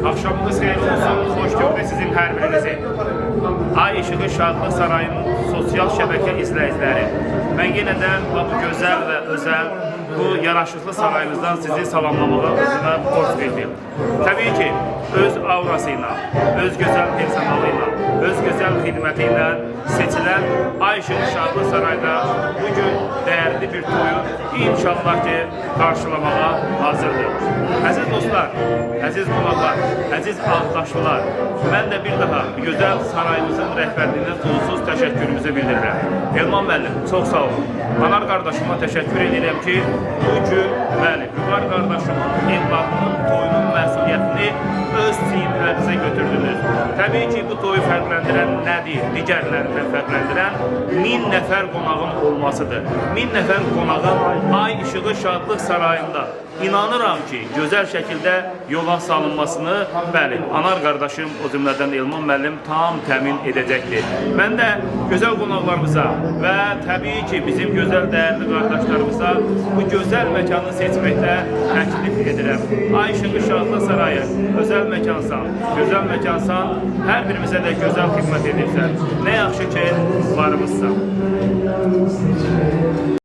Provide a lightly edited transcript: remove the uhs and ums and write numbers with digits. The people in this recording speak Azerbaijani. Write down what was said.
Akşamınız xeyir olsun, xoş gördük sizin hər birinizi. Ay İşığı Şadlıq Sarayının sosial şəbəkə izləyiciləri. Mən yenə də bu gözəl və özəl, bu yaraşıqlı sarayımızdan sizi salamlamağa özümə borc verdim. Təbii ki, öz aurasıyla, öz gözəl personalıyla, öz gözəl xidməti ilə seçilən Ay İşığı Şadlıq Sarayda bugün dəyərli bir toyu inşallah ki qarşılamağa hazırdır. Əziz dostlar, əziz qonaqlar, əziz ağdaşlılar, mən də bir daha gözəl sarayımızın rəhbərliyinə sonsuz təşəkkürümüzü bildirirəm. Elman müəllim, çox sağ olun. Anar qardaşıma təşəkkür edirəm ki, bugün bəli, Vüqar qardaşımın evladının toyunun məsuliyyətini öz çiyinlərinizə götürdünüz. Təbii ki, bu toyu fərqləndirən nədir? Digərlərindən fərqləndirən 1000 nəfər qonağın olmasıdır. 1000 nəfər qonağın Ay İşığı Şadlıq Sarayında İnanıram ki, gözəl şəkildə yola salınmasını, bəli, Anar qardaşım, o cümlədən Elman müəllim tam təmin edəcəkdir. Mən də gözəl qonaqlarımıza və təbii ki, bizim gözəl dəyərli qardaşlarımıza bu gözəl məkanı seçməkdə təklif edirəm. Ay İşığı Şadlıq Sarayı özəl məkansan, gözəl məkansan, hər birimizə də gözəl xidmət edirsən. Nə yaxşı ki, varımızsan.